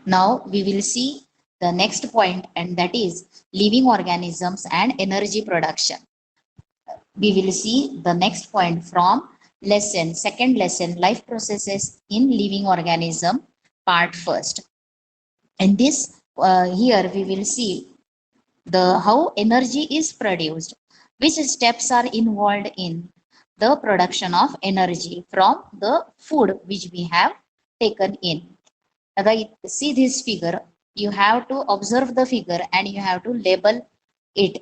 Now we will see the next point, and that is living organisms and energy production. We will see the next point from second lesson, life processes in living organism, part first. And this here we will see the how energy is produced, which steps are involved in the production of energy from the food which we have taken in. आता see this figure, you have to observe the figure and you have to label it.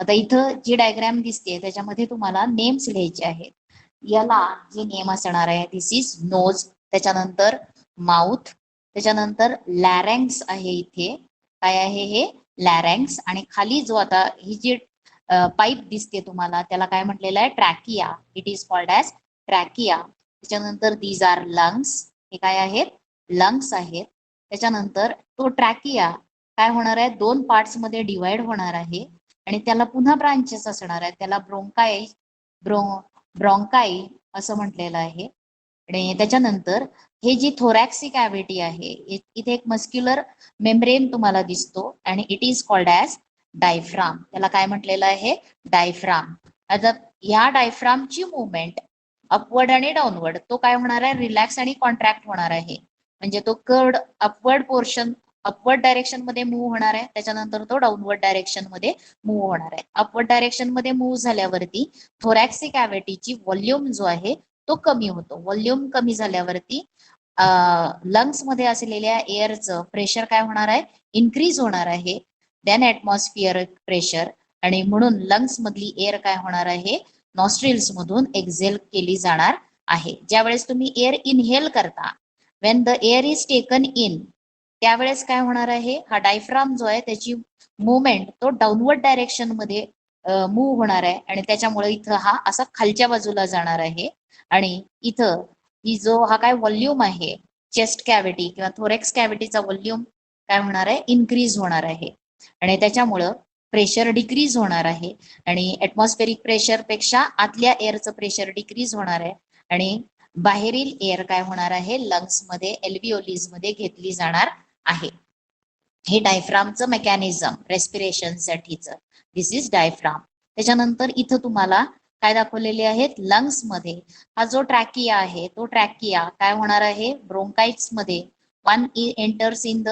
आता इथं जी diagram दिसते त्याच्यामध्ये तुम्हाला names लिहायचे आहेत. याला जे नेम असणार आहे, दिस इज नोज, त्याच्यानंतर माउथ, त्याच्यानंतर लॅरेंग्स आहे. इथे काय आहे, हे लॅरेंग्स. आणि खाली जो आता ही जी पाईप दिसते तुम्हाला, त्याला काय म्हटलेलं आहे, trachea. It is called as trachea. त्याच्यानंतर दीज आर लंग्स, हे काय आहेत, लंग्स आहेत. त्याच्यानंतर तो ट्रॅकिया काय होणार आहे, दोन पार्ट्स मध्ये डिवाइड होणार आहे आणि त्याला पुन्हा ब्रांचेस असणार आहेत. त्याला ब्रोंकाई असं म्हटलेलं आहे. आणि त्याच्यानंतर हे जी थोरॅक्सी कॅव्हिटी आहे, इथे एक मस्क्युलर मेम्ब्रेन तुम्हाला दिसतो आणि it is called as diaphragm. त्याला काय म्हटलेलं आहे, डायफ्राम. आता या डायफ्रामची मुवमेंट अपवर्ड आणि डाऊनवर्ड तो काय होणार आहे, रिलॅक्स आणि कॉन्ट्रॅक्ट होणार आहे. म्हणजे तो curved upward portion upward direction मध्ये मूव्ह होणार आहे, त्याच्यानंतर तो डाऊनवर्ड डायरेक्शन मध्ये मूव्ह होणार आहे. अपवर्ड डायरेक्शन मध्ये मूव्ह झाल्यावरती थोरॅक्सिक कॅव्हिटीची व्हॉल्यूम जो आहे तो कमी होतो. व्हॉल्यूम कमी झाल्यावरती लंग्स मध्ये असलेल्या एअरचं प्रेशर काय होणार आहे, इन्क्रीज होणार आहे, देन ऍटमॉस्फिअर प्रेशर. आणि म्हणून लंग्स मधली एअर काय होणार आहे, नॉस्ट्रिल्स मधून एक्झेल केली जाणार आहे. ज्यावेळेस तुम्ही एअर इनहेल करता, Wien the air is taken in, त्यावेळेस काय होणार आहे, हा डायफ्राम जो आहे त्याची मुवमेंट तो डाऊनवर्ड डायरेक्शन मध्ये मूव्ह होणार आहे आणि त्याच्यामुळे इथं हा असा खालच्या बाजूला जाणार आहे. आणि इथं ही जो हा काय व्हॉल्यूम आहे चेस्ट कॅव्हिटी किंवा थोरेक्स कॅव्हिटीचा व्हॉल्यूम काय होणार आहे, इन्क्रीज होणार आहे. आणि त्याच्यामुळं प्रेशर डिक्रीज होणार आहे आणि ऍटमॉस्फेरिक प्रेशर पेक्षा आतल्या एअरचं प्रेशर डिक्रीज होणार आहे. आणि बाहेरील एअर काय होणार आहे, लंग्स मध्ये एल्व्हिओलीज मध्ये घेतली जाणार आहे. हे डायफ्रामचं मेकॅनिझम रेस्पिरेशन साठीचं, दिस इज डायफ्राम. त्याच्यानंतर इथं तुम्हाला काय दाखवलेले आहेत, लंग्स मध्ये हा जो ट्रॅकिया आहे तो ट्रॅकिया काय होणार आहे, ब्रोंकाइट्स मध्ये one enters in the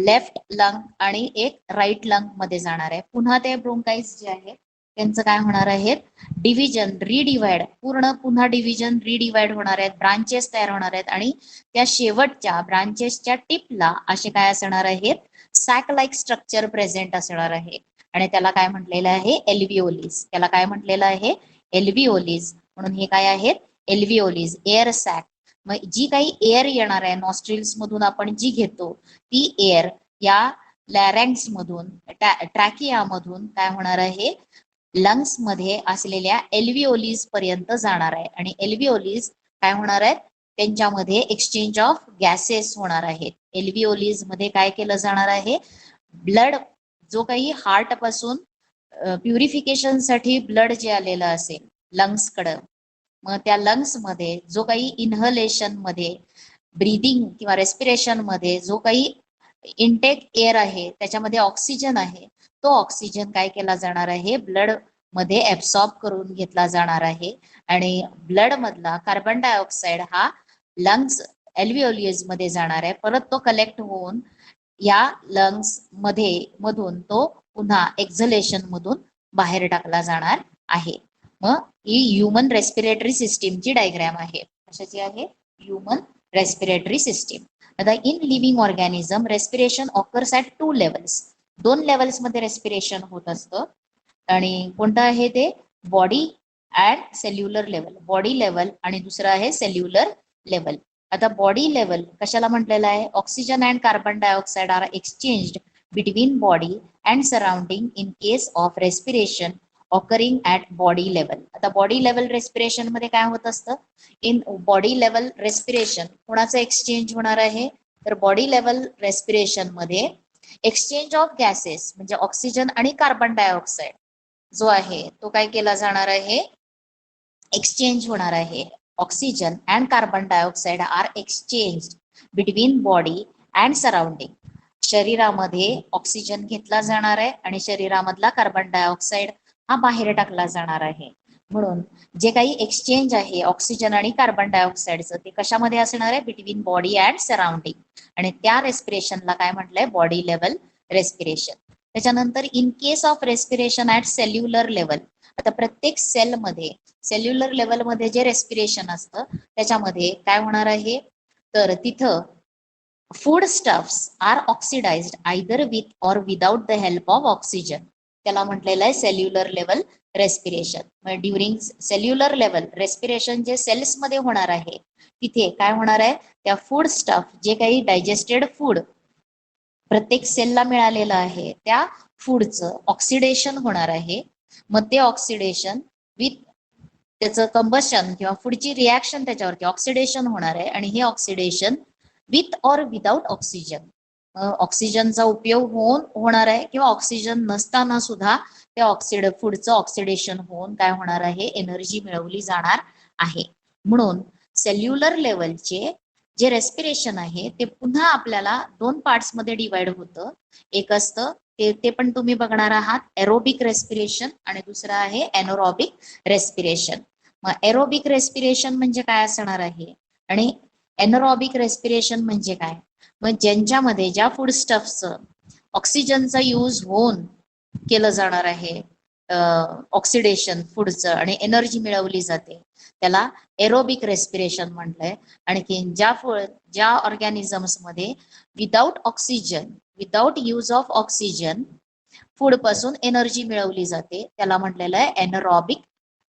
left lung आणि एक राईट लंग मध्ये जाणार आहे. पुन्हा ते ब्रोंकाइट्स जे आहेत त्यांचं काय होणार आहेत, डिव्हिजन रिडिवाइड, पूर्ण पुन्हा डिव्हिजन रिडिवाइड होणार आहेत, ब्रांचेस तयार होणार आहेत आणि त्या शेवटच्या ब्रांचेसच्या टिपला असे काय असणार आहेत, सॅक लाईक स्ट्रक्चर प्रेझेंट असणार आहे. आणि त्याला काय म्हटलेलं आहे, एल्व्हिओलीज. त्याला काय म्हटलेलं आहे, एल्व्हिओलीज. म्हणून हे काय आहेत, एल्व्हिओलीज, एअर सॅक. मग जी काही एअर येणार आहे नॉस्ट्रिल्स मधून आपण जी घेतो ती एअर या लॅरेंग्स मधून ट्रॅकिया मधून काय होणार आहे, लंग्स मध्ये असलेल्या एल्व्हिओलीज पर्यंत जाणार आहे. आणि एल्व्हिओलीज काय होणार आहेत, त्यांच्यामध्ये एक्सचेंज ऑफ गॅसेस होणार आहेत. एल्व्हिओलीज मध्ये काय केलं जाणार आहे, ब्लड जो काही हार्ट पासून प्युरिफिकेशन साठी ब्लड जे आलेलं असेल लंग्स कडं, मग त्या लंग्स मध्ये जो काही इन्हलेशन मध्ये ब्रीदिंग किंवा रेस्पिरेशन मध्ये जो काही इनटेक एअर आहे त्याच्यामध्ये ऑक्सिजन आहे, तो ऑक्सिजन काय केला जाणार आहे, ब्लड मध्ये ऍब्सॉर्ब करून घेतला जाणार आहे. आणि ब्लड मधला कार्बन डायऑक्साईड हा लंग्स एल्व्हिओलियस मध्ये जाणार आहे. परत तो कलेक्ट होऊन या लंग्स मध्ये मधून तो पुन्हा एक्झलेशन मधून बाहेर टाकला जाणार आहे. मग ही ह्युमन रेस्पिरेटरी सिस्टीमची डायग्राम आहे. कशाची आहे, ह्युमन रेस्पिरेटरी सिस्टीम. आता in living organism respiration occurs at 2 levels, 2 levels मध्ये रेस्पिरेशन होत असतं. आणि कोणतं आहे ते, body and cellular level, body level आणि दुसरं आहे सेल्युलर लेवल. आता बॉडी लेवल कशाला म्हटलेलं आहे, oxygen and carbon dioxide are exchanged between body and surrounding in case of respiration occurring at body level. आता बॉडी लेवल रेस्पिरेशन मध्ये काय होत असतं, इन बॉडी लेवल रेस्पिरेशन कोणाचं एक्सचेंज होणार आहे, तर बॉडी लेवल रेस्पिरेशन मध्ये एक्सचेंज ऑफ गॅसेस म्हणजे ऑक्सिजन आणि कार्बन डायऑक्साईड जो आहे तो काय केला जाणार आहे, एक्सचेंज होणार आहे. Oxygen and carbon dioxide are exchanged between body and surrounding. शरीरामध्ये ऑक्सिजन घेतला जाणार आहे आणि शरीरामधला कार्बन डायऑक्साईड हा बाहेर टाकला जाणार आहे. म्हणून जे काही एक्सचेंज आहे ऑक्सिजन आणि कार्बन डायऑक्साईडचं ते कशामध्ये असणार आहे, बिटवीन बॉडी अँड सराउंडिंग. आणि त्या रेस्पिरेशनला काय म्हटलंय, बॉडी लेवल रेस्पिरेशन. त्याच्यानंतर in case of respiration at cellular level, आता प्रत्येक सेलमध्ये सेल्युलर लेवलमध्ये जे रेस्पिरेशन असतं त्याच्यामध्ये काय होणार आहे, तर तिथं food stuffs are oxidized either with or without the help of oxygen. त्याला म्हटलेलं आहे cellular level respiration. During cellular level respiration जे सेल्स मध्ये होणार आहे तिथे काय होणार आहे, त्या फूड स्टफ जे काही डायजेस्टेड फूड प्रत्येक सेलला मिळालेलं आहे त्या फूडचं ऑक्सिडेशन होणार आहे. मग ते ऑक्सिडेशन विथ त्याचं कंबशन किंवा पुढची रिॲक्शन त्याच्यावरती ऑक्सिडेशन होणार आहे आणि हे oxidation with or without oxygen, ऑक्सिजनचा उपयोग होऊन होणार आहे किंवा ऑक्सिजन नसताना सुद्धा त्या फूडचं ऑक्सिडेशन होऊन काय होणार आहे, एनर्जी मिळवली जाणार आहे. म्हणून सेल्युलर लेवलचे जे रेस्पिरेशन आहे ते पुन्हा आपल्याला दोन पार्ट्स मध्ये डिवाइड होतं. एक असतं ते पण तुम्ही बघणार आहात, एरोबिक रेस्पिरेशन, आणि दुसरं आहे एनोरॉबिक रेस्पिरेशन. मग एरोबिक रेस्पिरेशन म्हणजे काय असणार आहे आणि एनोरॉबिक रेस्पिरेशन म्हणजे काय, मग ज्यांच्यामध्ये ज्या फूड स्टफचं ऑक्सिजनचा यूज होऊन केलं जाणार आहे ऑक्सिडेशन फूडचं आणि एनर्जी मिळवली जाते त्याला एरोबिक रेस्पिरेशन म्हटलंय. आणखी ज्या ऑर्गॅनिझम्स मध्ये without oxygen, without use of oxygen food पासून एनर्जी मिळवली जाते त्याला म्हटलेलं आहे एनरोबिक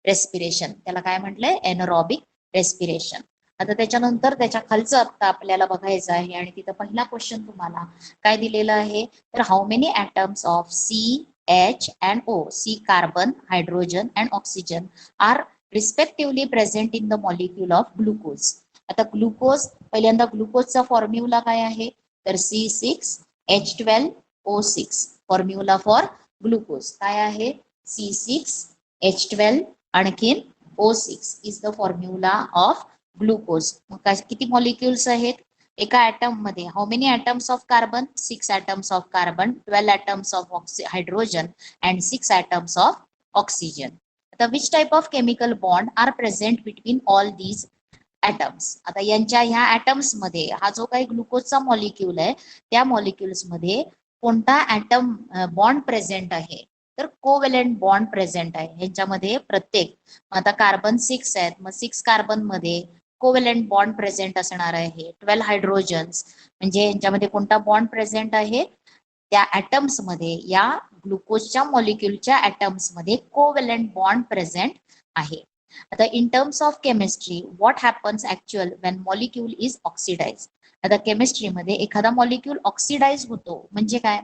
रेस्पिरेशन. त्याला काय म्हटलंय, एनरोबिक रेस्पिरेशन. आता त्याच्यानंतर त्याच्या खालचं आता आपल्याला बघायचं आहे आणि तिथं पहिला क्वेश्चन तुम्हाला काय दिलेला आहे, तर how many atoms of C, H and O, C carbon, hydrogen and oxygen, are respectively present in the molecule of glucose. आता ग्लुकोज, पहिल्यांदा ग्लुकोजचा फॉर्म्युला काय आहे, तर C6H12O6. फॉर्म्युला फॉर ग्लुकोज काय आहे, C6H12 आणखीन O6 is the formula of glucose. मग किती मॉलिक्युल्स आहेत एका ऍटम मध्ये, how many atoms of carbon, 6 atoms of carbon, 12 atoms of hydrogen and 6 atoms of oxygen. आता which type of chemical bond are present between all these atoms. आता यांच्या ह्या atoms मध्ये हा जो काही ग्लुकोजचा मॉलिक्यूल आहे त्या मॉलिक्युल्स मध्ये कोणता ॲटम बॉन्ड प्रेझेंट आहे, तर कोव्हॅलेंट बॉन्ड प्रेझेंट आहे ह्यांच्यामध्ये प्रत्येक. आता कार्बन 6 आहेत, मग 6 कार्बन मध्ये कोव्हॅलेंट बॉन्ड प्रेझेंट असणार आहे. 12 हायड्रोजन्स म्हणजे यांच्यामध्ये कोणता बॉन्ड प्रेझेंट आहे, त्या ॲटम्स मध्ये या ग्लुकोजच्या मॉलिक्युलच्या ॲटम्स मध्ये कोव्हॅलेंट बॉन्ड प्रेझेंट आहे. आता in terms of chemistry what happens actual when molecule is oxidise. आता केमिस्ट्रीमध्ये एखादा मॉलिक्यूल ऑक्सिडाइज होतो म्हणजे काय,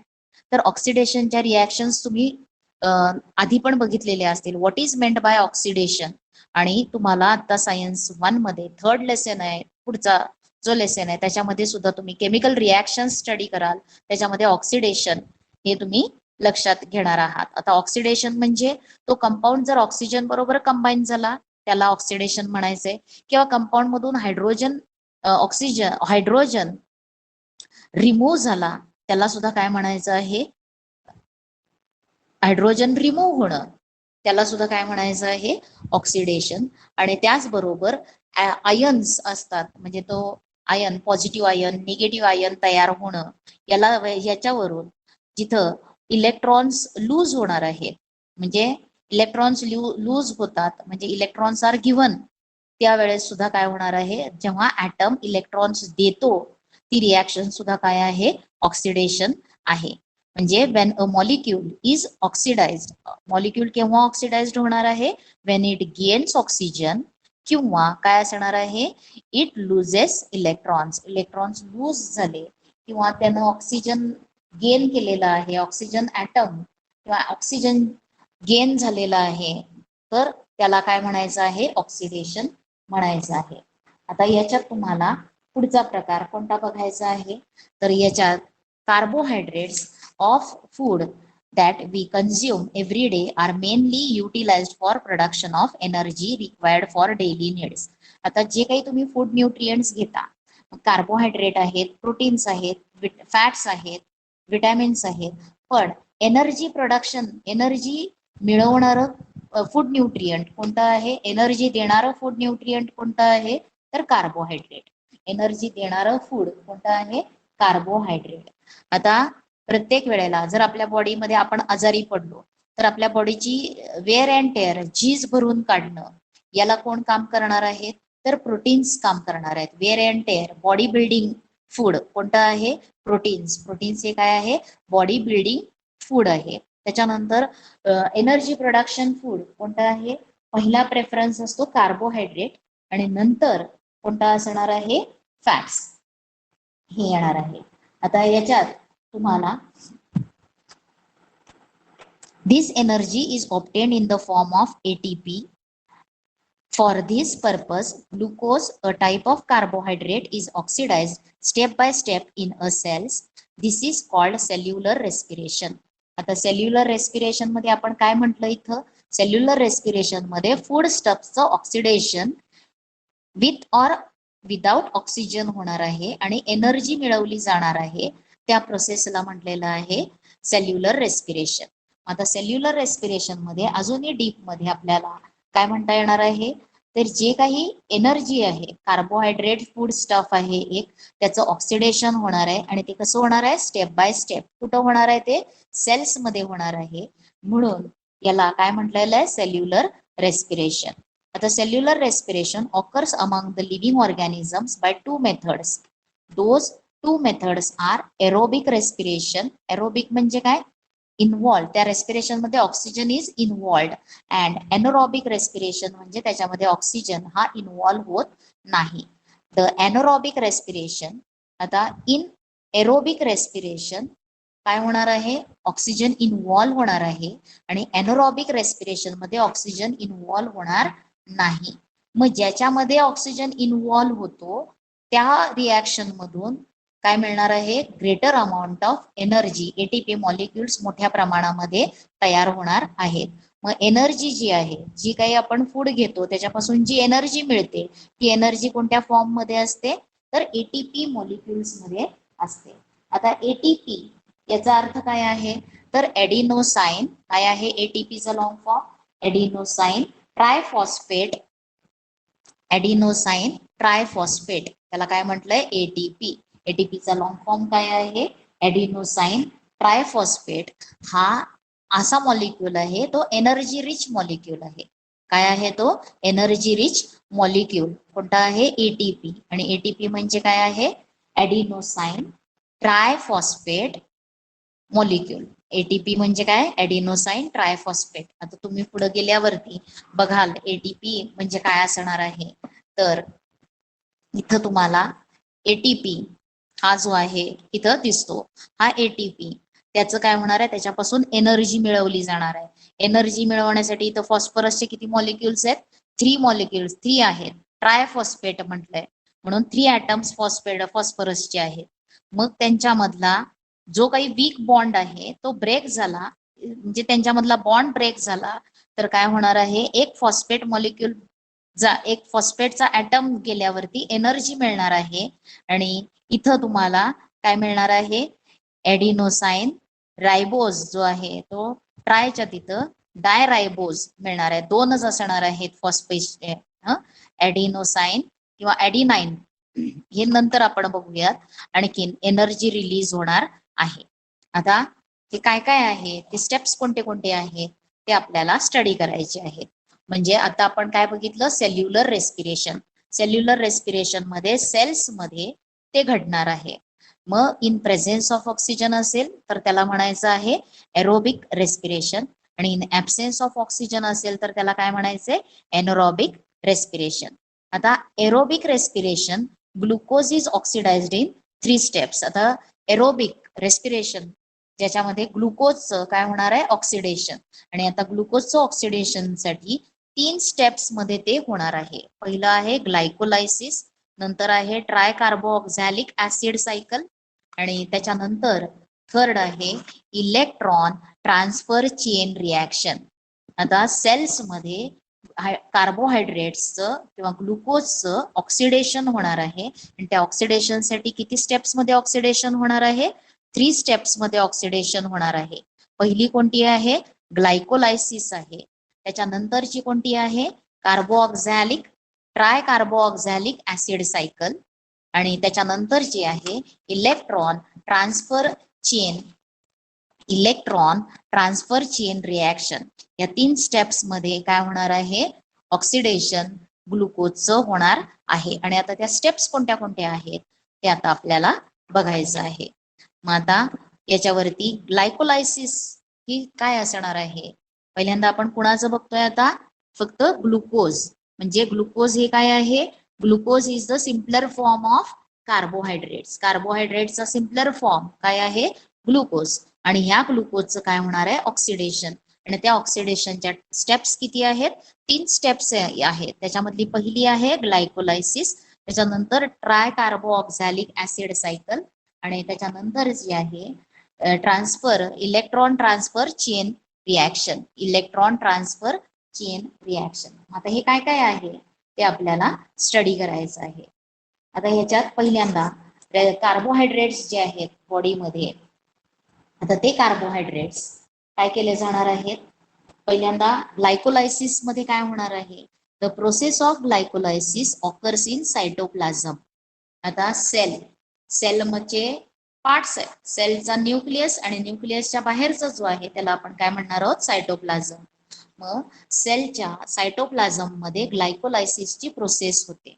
तर ऑक्सिडेशनच्या रिॲक्शन्स तुम्ही आधी पण बघितलेले असतील, what is meant by oxidation. आणि तुम्हाला आता सायन्स 1 मध्ये 3rd लेसन आहे, पुढचा जो लेसन आहे त्याच्यामध्ये सुद्धा तुम्ही केमिकल रिॲक्शन स्टडी कराल, त्याच्यामध्ये ऑक्सिडेशन हे तुम्ही लक्षात घेणार आहात. आता ऑक्सिडेशन म्हणजे तो कंपाऊंड जर ऑक्सिजन बरोबर कंबाईन झाला त्याला ऑक्सिडेशन म्हणायचंय, किंवा कंपाऊंड मधून हायड्रोजन रिमूव्ह झाला त्याला सुद्धा काय म्हणायचं आहे, हायड्रोजन रिमूव्ह होणं त्याला सुद्धा काय म्हणायचं आहे, ऑक्सिडेशन. आणि त्याचबरोबर आयन्स असतात, म्हणजे तो ion, positive ion, negative ion तयार होणं, याच्यावरून जिथं इलेक्ट्रॉन्स लूज होणार आहेत, म्हणजे इलेक्ट्रॉन्स लूज होतात म्हणजे इलेक्ट्रॉन्स आर गिव्हन, त्यावेळेस सुद्धा काय होणार आहे, जेव्हा ऍटम इलेक्ट्रॉन्स देतो ती रिॲक्शन सुद्धा काय आहे, ऑक्सिडेशन आहे. म्हणजे when a molecule is oxidised, molecule केव्हा ऑक्सिडाइज्ड होणार आहे, वेन इट गेन्स ऑक्सिजन, किंवा काय असणार आहे, it loses electrons, electrons loose झाले किंवा त्यानं ऑक्सिजन गेन केलेला आहे, ऑक्सिजन ऍटम किंवा ऑक्सिजन गेन झालेला आहे, तर त्याला काय म्हणायचं आहे, ऑक्सिडेशन म्हणायचं आहे. आता याच्यात तुम्हाला पुढचा प्रकार कोणता बघायचा आहे, तर याच्यात carbohydrates of food that we consume every day are mainly utilized for production of energy required for daily needs. आता जे काही तुम्ही फूड न्यूट्रिएंट्स घेता, कार्बोहायड्रेट आहेत, प्रोटीन्स आहेत, फॅट्स आहेत, विटॅमिन्स आहेत, पण एनर्जी प्रोडक्शन, एनर्जी मिळवणारं फूड न्यूट्रियंट कोणतं आहे, एनर्जी देणारं फूड न्यूट्रियंट कोणतं आहे, तर कार्बोहायड्रेट. एनर्जी देणारं फूड कोणतं आहे, कार्बोहायड्रेट. आता प्रत्येक वेळेला जर आपल्या बॉडीमध्ये आपण आजारी पडलो तर आपल्या बॉडीची वेअर अँड टेअर, झीज भरून काढणं, याला कोण काम करणार आहे, तर प्रोटीन्स काम करणार आहेत. Wear and tear, body building food कोणतं आहे, प्रोटीन्स. प्रोटीन्स हे काय आहे, बॉडी बिल्डिंग फूड आहे. त्याच्यानंतर एनर्जी प्रोडक्शन फूड कोणतं आहे, पहिला प्रेफरन्स असतो कार्बोहायड्रेट आणि नंतर कोणता असणार आहे, फॅट्स हे येणार आहे. आता याच्यात तुम्हाला this energy is obtained in the form of ATP. For this purpose, glucose, a type of carbohydrate, is oxidized step by step in a cells. This is called cellular respiration. आता cellular respiration मध्ये आपण काय म्हटलं इथं, cellular respiration मध्ये food स्टफचं oxidation with or without oxygen होणार आहे आणि एनर्जी मिळवली जाणार आहे, त्या प्रोसेसला म्हटलेलं आहे सेल्युलर रेस्पिरेशन. आता सेल्युलर रेस्पिरेशन मध्ये अजूनही डीप मध्ये आपल्याला काय म्हणता येणार आहे, तर जे काही एनर्जी आहे, कार्बोहायड्रेट फूड स्टफ आहे एक, त्याचं ऑक्सिडेशन होणार आहे आणि ते कसं होणार आहे, स्टेप बाय स्टेप. कुठं होणार आहे, ते सेल्स मध्ये होणार आहे, म्हणून याला काय म्हटलेलं आहे, सेल्युलर रेस्पिरेशन. आता cellular respiration occurs among the living organisms by two methods. Those two methods are aerobic respiration. Aerobic म्हणजे काय, इन्व्हॉल्व, त्या रेस्पिरेशन मध्ये oxygen is involved, and anaerobic respiration म्हणजे त्याच्यामध्ये ऑक्सिजन हा इन्व्हॉल्व होत नाही. द एनोरॉबिक रेस्पिरेशन, आता इन एरोबिक रेस्पिरेशन काय होणार आहे, ऑक्सिजन इन्व्हॉल्व होणार आहे आणि एनोरॉबिक रेस्पिरेशन मध्ये ऑक्सिजन इन्व्हॉल्व होणार नाही. मग ज्याच्यामध्ये ऑक्सिजन इन्व्हॉल्व होतो त्या रिॲक्शन मधून काय मिळणार आहे, greater amount of energy, ATP molecules मोठ्या प्रमाणामध्ये तयार होणार आहेत. मग एनर्जी जी आहे, जी काही आपण फूड घेतो त्याच्यापासून जी एनर्जी मिळते, ती एनर्जी कोणत्या फॉर्म मध्ये असते, तर एटीपी मॉलिक्युल्स मध्ये असते. आता एटीपी याचा अर्थ काय आहे, तर एडिनोसाइन. काय आहे एटीपीचा long form, adenosine triphosphate. Adenosine triphosphate, त्याला काय म्हटलंय, एटीपी. एटीपीचा लॉंग फॉर्म काय आहे, एडिनोसाइन ट्रायफॉस्फेट. हा असा मॉलिक्यूल आहे, तो एनर्जी रिच मॉलिक्यूल आहे. काय आहे तो, एनर्जी रिच मॉलिक्यूल. कोणता आहे, एटीपी. आणि एटीपी म्हणजे काय आहे, एडिनोसाइन ट्रायफॉस्फेट मॉलिक्यूल. एटीपी म्हणजे काय, एडिनोसाइन ट्रायफॉस्फेट. आता तुम्ही पुढे गेल्यावरती बघाल एटीपी म्हणजे काय असणार आहे, तर इथं तुम्हाला एटीपी हा जो आहे इथं दिसतो, हा एटीपी. त्याचं काय होणार आहे, त्याच्यापासून एनर्जी मिळवली जाणार आहे. एनर्जी मिळवण्यासाठी इथं फॉस्फरसचे किती मॉलिक्युल्स आहेत, 3 मॉलिक्युल्स, 3 आहेत. ट्रायफॉस्फेट म्हटलंय म्हणून 3 ॲटम्स फॉस्फरसचे आहेत. मग त्यांच्यामधला जो काही वीक बॉन्ड आहे तो ब्रेक झाला, म्हणजे त्यांच्यामधला बॉन्ड ब्रेक झाला, तर काय होणार आहे, एक फॉस्फेट मॉलिक्यूल, एक फॉस्फेटचा ॲटम गेल्यावरती एनर्जी मिळणार आहे. आणि इथं तुम्हाला काय मिळणार आहे, एडिनोसाइन रायबोज जो आहे तो ट्रायच्या तिथं डायरायबोज मिळणार आहे. 2च असणार आहेत फॉस्फेट, एडिनोसाइन किंवा एडिनाइन, हे नंतर आपण बघूयात. आणखीन एनर्जी रिलीज होणार आहे. आता हे काय काय आहे, ते स्टेप्स कोणते कोणते आहेत ते आपल्याला स्टडी करायचे आहेत. म्हणजे आता आपण काय बघितलं, सेल्युलर रेस्पिरेशन. सेल्युलर रेस्पिरेशन मध्ये सेल्स मध्ये ते घडणार आहे. मग इन प्रेझेन्स ऑफ ऑक्सिजन असेल तर त्याला म्हणायचं आहे एरोबिक रेस्पिरेशन, आणि इन ऍब्सेन्स ऑफ ऑक्सिजन असेल तर त्याला काय म्हणायचंय, एनोरॉबिक रेस्पिरेशन. आता aerobic respiration, glucose is oxidised in 3 steps. आता एरोबिक रेस्पिरेशन ज्याच्यामध्ये ग्लुकोजचं काय होणार आहे, ऑक्सिडेशन. आणि आता ग्लुकोजचं ऑक्सिडेशन साठी 3 स्टेप्स मध्ये ते होणार आहे. पहिलं आहे ग्लायकोलायसिस, नंतर आहे ट्राय कार्बोऑक्झॅलिक ऍसिड सायकल, आणि त्याच्यानंतर थर्ड आहे इलेक्ट्रॉन ट्रान्सफर चेन रिॲक्शन. आता सेल्स मध्ये कार्बोहायड्रेट्सचं किंवा ग्लुकोजचं ऑक्सिडेशन होणार आहे. आणि त्या ऑक्सिडेशनसाठी किती स्टेप्स मध्ये ऑक्सिडेशन होणार आहे? 3 स्टेप्स मध्ये ऑक्सिडेशन होणार आहे. पहिली कोणती आहे? ग्लायकोलायसिस आहे. त्याच्यानंतरची कोणती आहे? कार्बोऑक्झॅलिक ट्राय कार्बोऑक्झॅलिक ऍसिड सायकल. आणि त्याच्यानंतरची आहे इलेक्ट्रॉन ट्रान्सफर चेन रिॲक्शन. या 3 स्टेप्स मध्ये काय होणार आहे? ऑक्सिडेशन ग्लुकोजचं होणार आहे. आणि आता त्या स्टेप्स कोणत्या कोणत्या आहेत ते आता आपल्याला बघायचं आहे. मग आता याच्यावरती ग्लायकोलायसिस ही काय असणार आहे? पहिल्यांदा आपण कुणाचं बघतोय आता? फक्त ग्लुकोज. म्हणजे ग्लुकोज हे काय आहे? Glucose is the simpler form of carbohydrates. कार्बोहायड्रेट्सचा सिम्पलर फॉर्म काय आहे? ग्लुकोज. आणि ह्या ग्लुकोजचं काय होणार आहे? ऑक्सिडेशन. आणि त्या ऑक्सिडेशनच्या स्टेप्स किती आहेत? 3 स्टेप्स आहेत. त्याच्यामधली पहिली आहे ग्लायकोलायसिस, त्याच्यानंतर ट्राय कार्बोऑक्झॅलिक ऍसिड सायकल, आणि त्याच्यानंतर जी आहे इलेक्ट्रॉन ट्रान्सफर चेन रिॲक्शन. आता हे काय काय आहे ते आपल्याला स्टडी करायचं आहे. आता ह्याच्यात पहिल्यांदा कार्बोहायड्रेट्स जे आहेत बॉडीमध्ये, आता ते कार्बोहायड्रेट्स काय केले जाणार आहेत? पहिल्यांदा ग्लायकोलायसिस मध्ये काय होणार आहे? The process of glycolysis occurs in cytoplasm. आता सेल म्हणजे पार्ट्स आहे. सेलचा न्यूक्लियस आणि न्यूक्लियसच्या बाहेरचा जो आहे त्याला आपण काय म्हणणार आहोत? सायटोप्लाझम. मग सेलच्या सायटोप्लाझम मध्ये ग्लायकोलायसिसची प्रोसेस होते.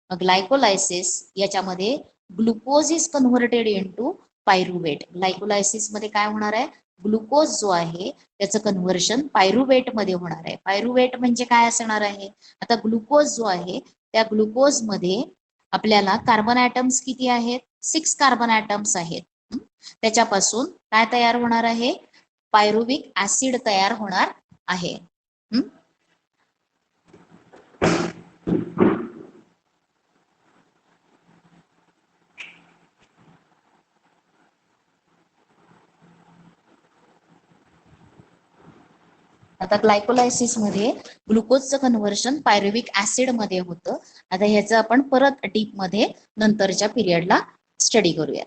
मग ग्लायकोलायसिस याच्यामध्ये glucose is converted into pyruvate. Glycolysis मध्ये काय होणार आहे? ग्लुकोज जो आहे त्याचं कन्व्हर्शन पायरुवेट मध्ये होणार आहे. पायरुवेट म्हणजे काय असणार आहे? आता ग्लुकोज जो आहे त्या ग्लुकोज मध्ये आपल्याला कार्बन ॲटम्स किती आहेत? 6 कार्बन ॲटम्स आहेत. त्याच्यापासून काय तयार होणार आहे? पायरुविक ऍसिड तयार होणार आहे. आता ग्लायकोलायसिस मध्ये ग्लुकोजचं कन्व्हर्शन पायरुविक ऍसिड मध्ये होतं. आता ह्याचं आपण परत डीप मध्ये नंतरच्या पिरियडला स्टडी करूया.